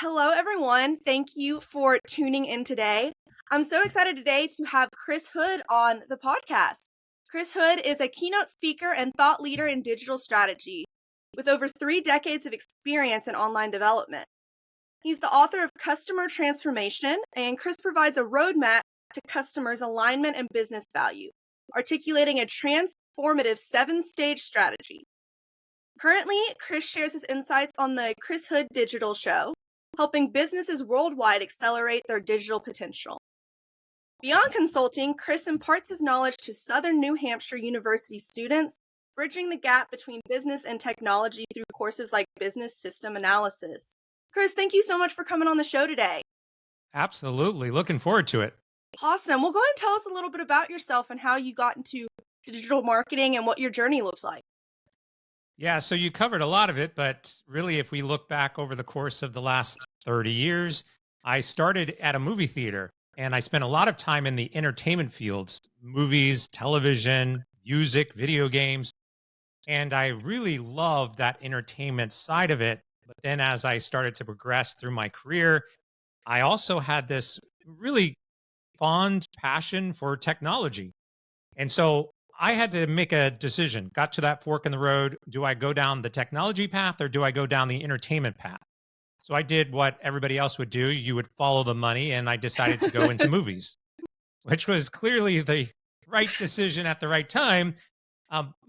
Hello, everyone. Thank you for tuning in today. I'm so excited today to have Chris Hood on the podcast. Chris Hood is a keynote speaker and thought leader in digital strategy with over 3 decades of experience in online development. He's the author of Customer Transformation, and Chris provides a roadmap to customers' alignment and business value, articulating a transformative 7-stage strategy. Currently, Chris shares his insights on the Chris Hood Digital Show, helping businesses worldwide accelerate their digital potential. Beyond consulting, Chris imparts his knowledge to Southern New Hampshire University students, bridging the gap between business and technology through courses like Business System Analysis. Chris, thank you so much for coming on the show today. Absolutely. Looking forward to it. Awesome. Well, go ahead and tell us a little bit about yourself and how you got into digital marketing and what your journey looks like. Yeah, so you covered a lot of it, but really, if we look back over the course of the last 30 years, I started at a movie theater and I spent a lot of time in the entertainment fields, movies, television, music, video games. And I really loved that entertainment side of it. But then as I started to progress through my career, I also had this really fond passion for technology. And so I had to make a decision, got to that fork in the road. Do I go down the technology path or do I go down the entertainment path? So I did what everybody else would do. You would follow the money, and I decided to go into movies, which was clearly the right decision at the right time.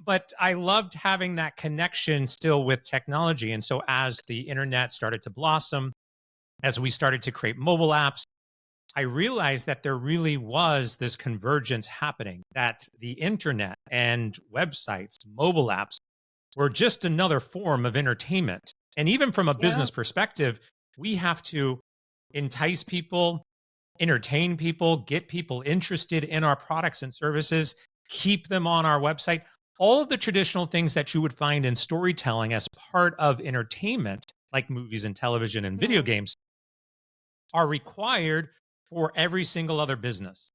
But I loved having that connection still with technology. And so as the internet started to blossom, as we started to create mobile apps, I realized that there really was this convergence happening, that the internet and websites, mobile apps were just another form of entertainment. And even from a Yeah. business perspective, we have to entice people, entertain people, get people interested in our products and services, keep them on our website. All of the traditional things that you would find in storytelling as part of entertainment, like movies and television and video Mhm. games, are required for every single other business.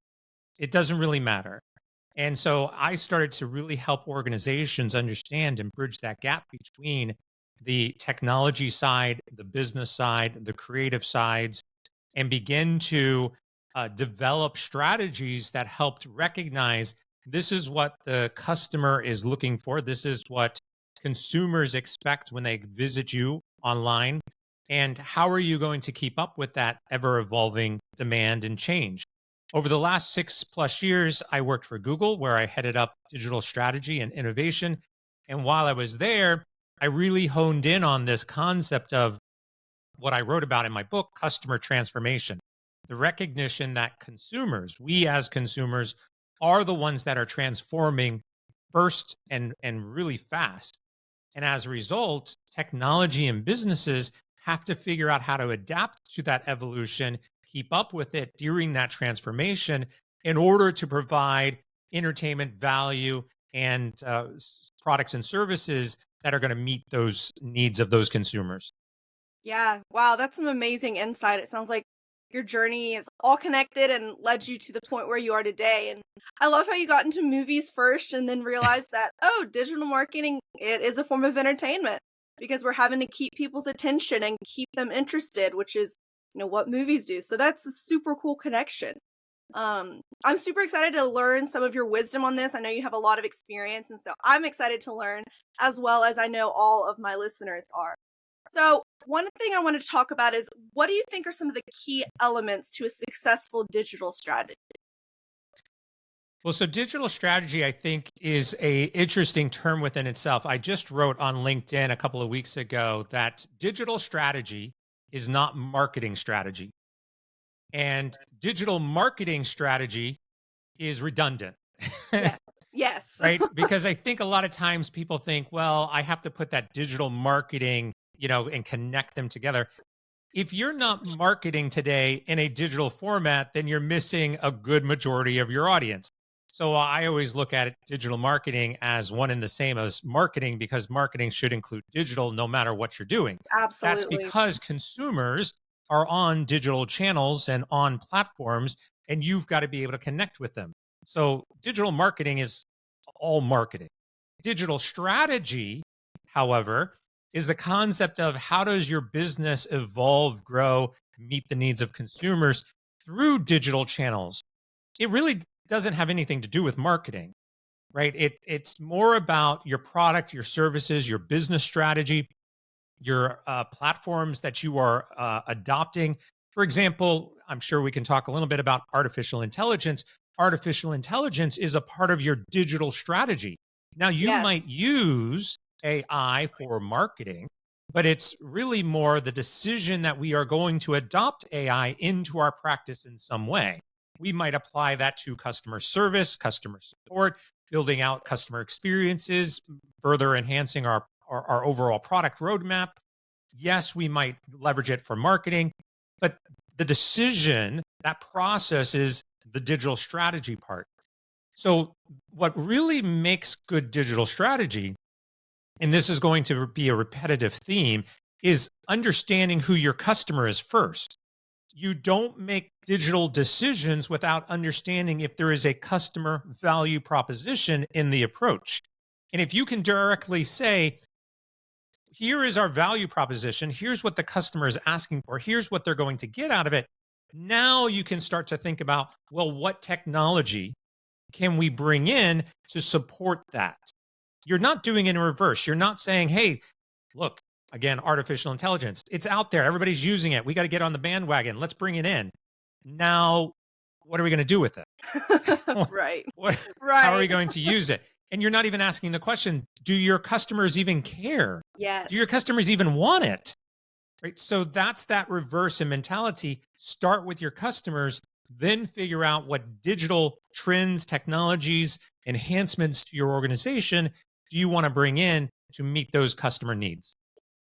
It doesn't really matter. And so I started to really help organizations understand and bridge that gap between the technology side, the business side, the creative sides, and begin to develop strategies that helped recognize this is what the customer is looking for. This is what consumers expect when they visit you online. And how are you going to keep up with that ever evolving demand and change? Over the last 6+ years, I worked for Google, where I headed up digital strategy and innovation. And while I was there, I really honed in on this concept of what I wrote about in my book, customer transformation. The recognition that consumers, we as consumers, are the ones that are transforming first and really fast. And as a result, technology and businesses have to figure out how to adapt to that evolution, keep up with it during that transformation in order to provide entertainment value and products and services that are going to meet those needs of those consumers. Yeah. Wow, that's some amazing insight. It sounds like your journey is all connected and led you to the point where you are today. And I love how you got into movies first and then realized that, oh, digital marketing, it is a form of entertainment because we're having to keep people's attention and keep them interested, which is, what movies do. So that's a super cool connection. I'm super excited to learn some of your wisdom on this. I know you have a lot of experience, and so I'm excited to learn as well as I know all of my listeners are. So, one thing I wanted to talk about is what do you think are some of the key elements to a successful digital strategy? Well, so digital strategy, I think, is a interesting term within itself. I just wrote on LinkedIn a couple of weeks ago that digital strategy is not marketing strategy, and digital marketing strategy is redundant. Yes. Yes. Right? Because I think a lot of times people think, well, I have to put that digital marketing, and connect them together. If you're not marketing today in a digital format, then you're missing a good majority of your audience. So I always look at digital marketing as one and the same as marketing because marketing should include digital no matter what you're doing. That's Absolutely. because consumers are on digital channels and on platforms, and you've got to be able to connect with them. So digital marketing is all marketing. Digital strategy, however, is the concept of how does your business evolve, grow, meet the needs of consumers through digital channels. It really doesn't have anything to do with marketing, right? It's more about your product, your services, your business strategy, your platforms that you are adopting. For example, I'm sure we can talk a little bit about artificial intelligence. Artificial intelligence is a part of your digital strategy. Now, you might Yes. use AI for marketing, but it's really more the decision that we are going to adopt AI into our practice in some way. We might apply that to customer service, customer support, building out customer experiences, further enhancing our overall product roadmap. Yes, we might leverage it for marketing, but the decision, that process is the digital strategy part. So, what really makes good digital strategy, and this is going to be a repetitive theme, is understanding who your customer is first. You don't make digital decisions without understanding if there is a customer value proposition in the approach. And if you can directly say, here is our value proposition, here's what the customer is asking for, here's what they're going to get out of it. Now you can start to think about, well, what technology can we bring in to support that? You're not doing it in reverse. You're not saying, hey, look, again, artificial intelligence, it's out there. Everybody's using it. We got to get on the bandwagon. Let's bring it in. Now, what are we going to do with it? Right. what, how are we Right. going to use it? And you're not even asking the question, do your customers even care? Do your Yes. customers even want it? Right. So that's that reverse in mentality. Start with your customers, then figure out what digital trends, technologies, enhancements to your organization do you want to bring in to meet those customer needs.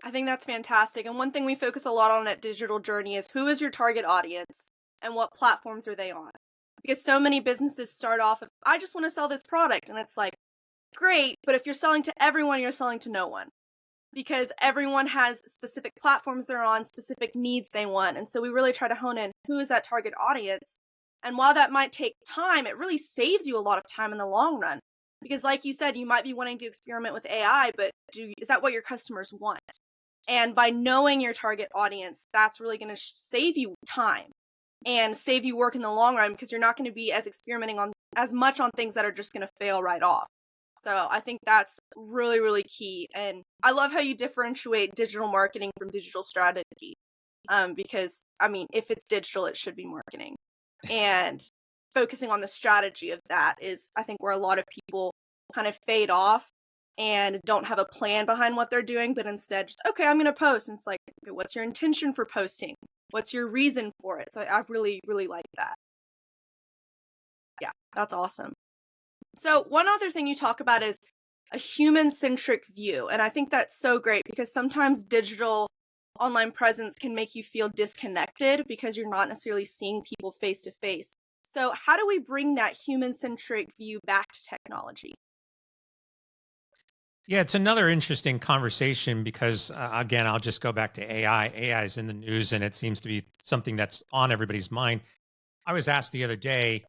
I think that's fantastic. And one thing we focus a lot on at Digital Journey is who is your target audience and what platforms are they on? Because so many businesses start off with, I just want to sell this product. And it's like, great. But if you're selling to everyone, you're selling to no one because everyone has specific platforms they're on, specific needs they want. And so we really try to hone in who is that target audience. And while that might take time, it really saves you a lot of time in the long run. Because, like you said, you might be wanting to experiment with AI, but is that what your customers want? And by knowing your target audience, that's really going to save you time and save you work in the long run because you're not going to be as experimenting on as much on things that are just going to fail right off. So I think that's really, really key. And I love how you differentiate digital marketing from digital strategy. Because I mean, if it's digital, it should be marketing. And focusing on the strategy of that is, I think, where a lot of people kind of fade off and don't have a plan behind what they're doing, but instead just, okay, I'm going to post. And it's like, okay, what's your intention for posting? What's your reason for it? So I really, really like that. Yeah, that's awesome. So one other thing you talk about is a human-centric view. And I think that's so great because sometimes digital online presence can make you feel disconnected because you're not necessarily seeing people face to face. So how do we bring that human-centric view back to technology? Yeah, it's another interesting conversation because, again, I'll just go back to AI. AI is in the news and it seems to be something that's on everybody's mind. I was asked the other day,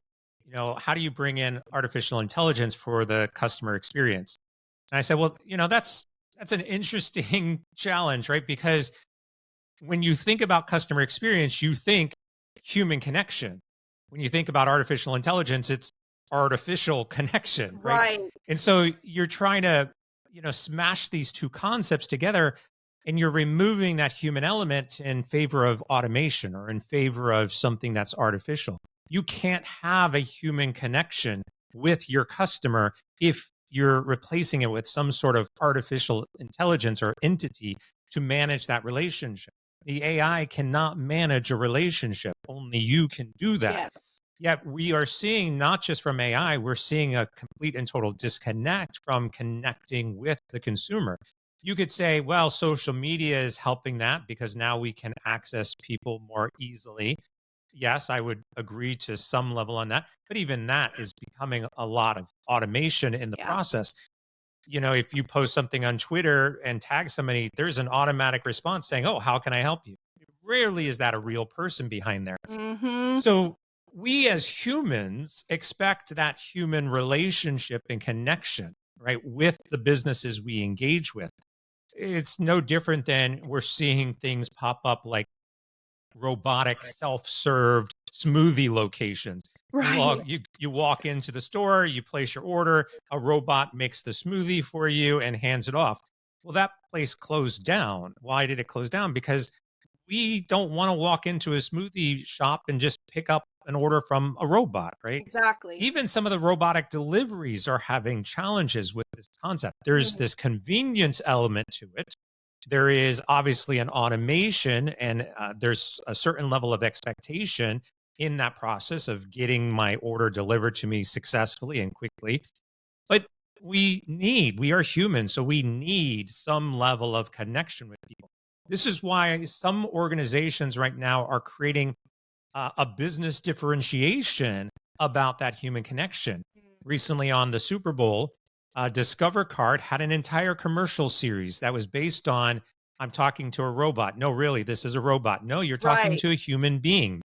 how do you bring in artificial intelligence for the customer experience? And I said, well, that's an interesting challenge, right? Because when you think about customer experience, you think human connection. When you think about artificial intelligence, it's artificial connection, right? Right. And so you're trying to, smash these two concepts together and you're removing that human element in favor of automation or in favor of something that's artificial. You can't have a human connection with your customer if you're replacing it with some sort of artificial intelligence or entity to manage that relationship. The AI cannot manage a relationship. Only you can do that. Yes. Yet we are seeing not just from AI, we're seeing a complete and total disconnect from connecting with the consumer. You could say, well, social media is helping that because now we can access people more easily. Yes, I would agree to some level on that. But even that is becoming a lot of automation in the Yeah. process. If you post something on Twitter and tag somebody, there's an automatic response saying, oh, how can I help you? Rarely is that a real person behind there. Mm-hmm. So we as humans expect that human relationship and connection, right, with the businesses we engage with. It's no different than we're seeing things pop up like robotic self-served smoothie locations. Right. You walk into the store, you place your order, a robot makes the smoothie for you and hands it off. Well, that place closed down. Why did it close down? Because we don't want to walk into a smoothie shop and just pick up an order from a robot, right? Exactly. Even some of the robotic deliveries are having challenges with this concept. There's Mhm. this convenience element to it. There is obviously an automation, and there's a certain level of expectation in that process of getting my order delivered to me successfully and quickly. But we are human, so we need some level of connection with people. This is why some organizations right now are creating a business differentiation about that human connection. Mm. Recently on the Super Bowl, Discover Card had an entire commercial series that was based on I'm talking to a robot. No, really, this is a robot. No, you're talking Right. to a human being.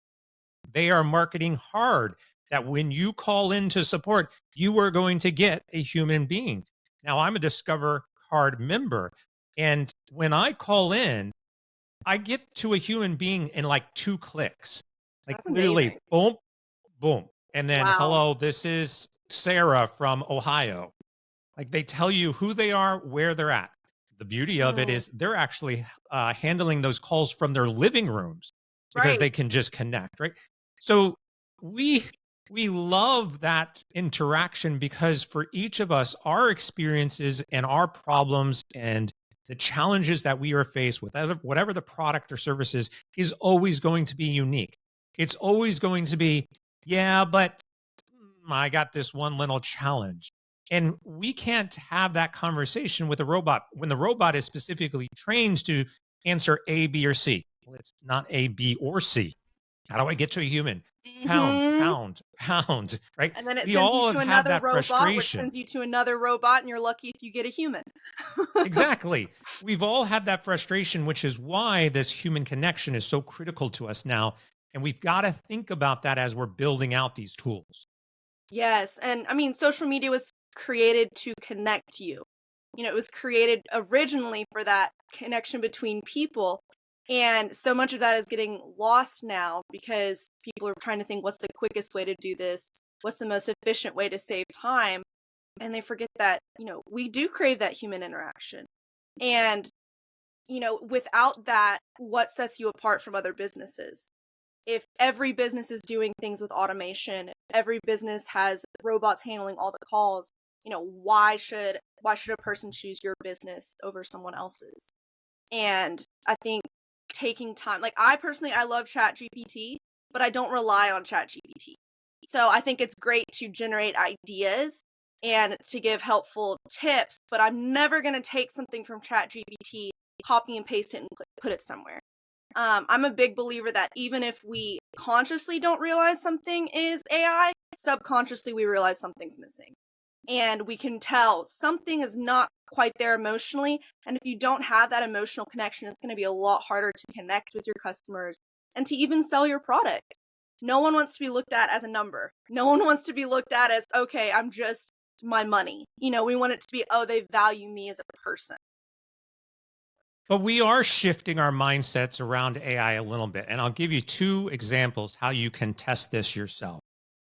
They are marketing hard that when you call in to support, you are going to get a human being. Now, I'm a Discover Card member. And when I call in, I get to a human being in like 2 clicks. Like That's literally amazing. boom, boom. And then, Wow. hello, this is Sarah from Ohio. Like they tell you who they are, where they're at. The beauty of it Mm. is they're actually handling those calls from their living rooms because Right. they can just connect, right? So we we love that interaction because for each of us, our experiences and our problems and the challenges that we are faced with, whatever the product or service is always going to be unique. It's always going to be, yeah, but I got this one little challenge. And we can't have that conversation with a robot when the robot is specifically trained to answer A, B, or C. Well, it's not A, B, or C. How do I get to a human? Pound, Mhm. pound, pound, right? And then it We sends you all to have had another that robot, which frustration. sends you to another robot, and you're lucky if you get a human. Exactly. We've all had that frustration, which is why this human connection is so critical to us now. And we've got to think about that as we're building out these tools. Yes, and I mean, social media was created to connect you. It was created originally for that connection between people, and so much of that is getting lost now because people are trying to think what's the quickest way to do this? What's the most efficient way to save time? And they forget that, we do crave that human interaction. And, without that, what sets you apart from other businesses? If every business is doing things with automation, every business has robots handling all the calls, why should a person choose your business over someone else's? And I think taking time, like I personally, I love Chat GPT, but I don't rely on Chat GPT. So I think it's great to generate ideas and to give helpful tips, but I'm never going to take something from Chat GPT, copy and paste it and put it somewhere. I'm a big believer that even if we consciously don't realize something is AI, subconsciously we realize something's missing. And we can tell something is not quite there emotionally. And if you don't have that emotional connection, it's going to be a lot harder to connect with your customers and to even sell your product. No one wants to be looked at as a number. No one wants to be looked at as, okay, I'm just my money. We want it to be, oh, they value me as a person. But we are shifting our mindsets around AI a little bit. And I'll give you 2 examples how you can test this yourself.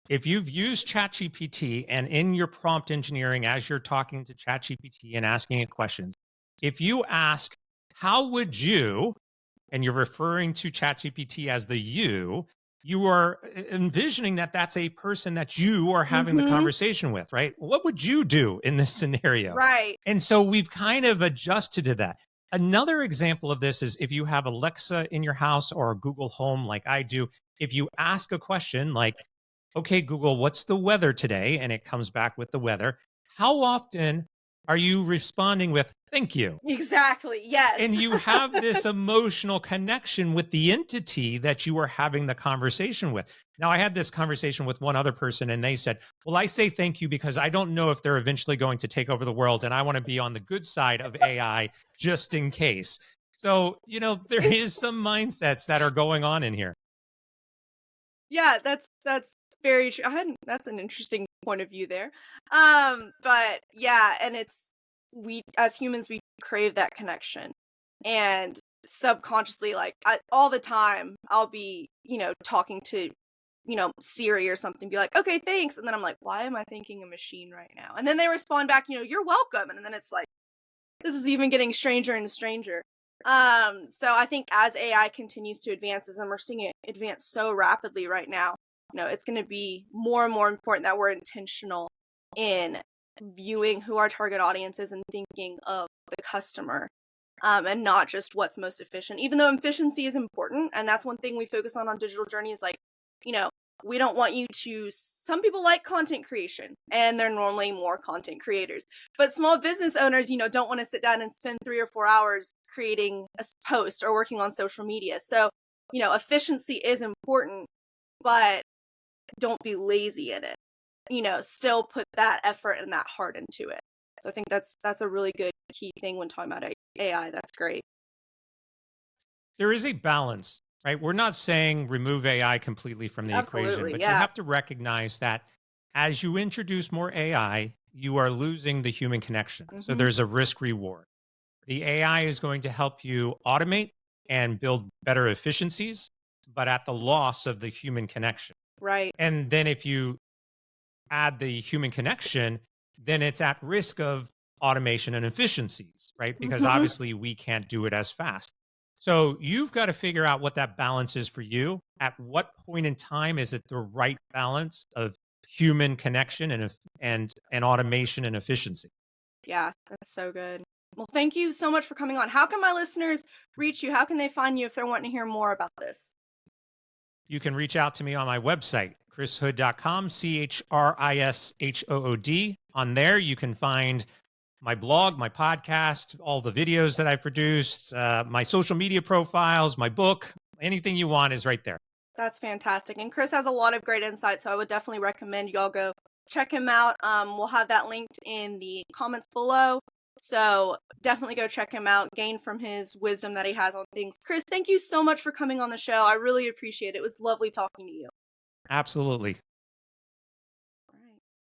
If you've used ChatGPT and in your prompt engineering, as you're talking to ChatGPT and asking it questions, if you ask, how would you, and you're referring to ChatGPT as the you are envisioning that that's a person that you are having the Mm-hmm. conversation with, right? What would you do in this scenario? Right. And so we've kind of adjusted to that. Another example of this is if you have Alexa in your house or a Google Home like I do, if you ask a question like, okay, Google, what's the weather today? And it comes back with the weather. How often are you responding with, thank you? Exactly. Yes. And you have this emotional connection with the entity that you are having the conversation with. Now, I had this conversation with one other person, and they said, well, I say thank you because I don't know if they're eventually going to take over the world, and I want to be on the good side of AI just in case. So, there is some mindsets that are going on in here. Yeah, that's very true. That's an interesting point of view there. But yeah, and we as humans we crave that connection. And subconsciously, like all the time, I'll be, talking to, Siri or something, be like, okay, thanks. And then I'm like, why am I thinking a machine right now? And then they respond back, you're welcome. And then it's like, this is even getting stranger and stranger. So I think as AI continues to advance, and we're seeing it advance so rapidly right now, it's going to be more and more important that we're intentional in viewing who our target audience is and thinking of the customer, and not just what's most efficient. Even though efficiency is important, and that's one thing we focus on digital journey is like, you know, we don't want you to. Some people like content creation, and they're normally more content creators. But small business owners, don't want to sit down and spend 3 or 4 hours creating a post or working on social media. So, efficiency is important, but don't be lazy in it. Still put that effort and that heart into it. So I think that's a really good key thing when talking about AI. That's great. There is a balance, right? We're not saying remove AI completely from the equation, Absolutely. but you Yeah. have to recognize that as you introduce more AI, you are losing the human connection. So Mhm. there's a risk reward. The AI is going to help you automate and build better efficiencies, but at the loss of the human connection. Right. And then if you add the human connection, then it's at risk of automation and efficiencies, right? Because Mhm. obviously we can't do it as fast. So you've got to figure out what that balance is for you. At what point in time is it the right balance of human connection and automation and efficiency? Yeah, that's so good. Well, thank you so much for coming on. How can my listeners reach you? How can they find you if they're wanting to hear more about this? You can reach out to me on my website, chrishood.com, CHRISHOOD. On there, you can find my blog, my podcast, all the videos that I've produced, my social media profiles, my book, anything you want is right there. That's fantastic. And Chris has a lot of great insights, so I would definitely recommend y'all go check him out. We'll have that linked in the comments below. So definitely go check him out, gain from his wisdom that he has on things. Chris, thank you so much for coming on the show. I really appreciate it. It was lovely talking to you. Absolutely.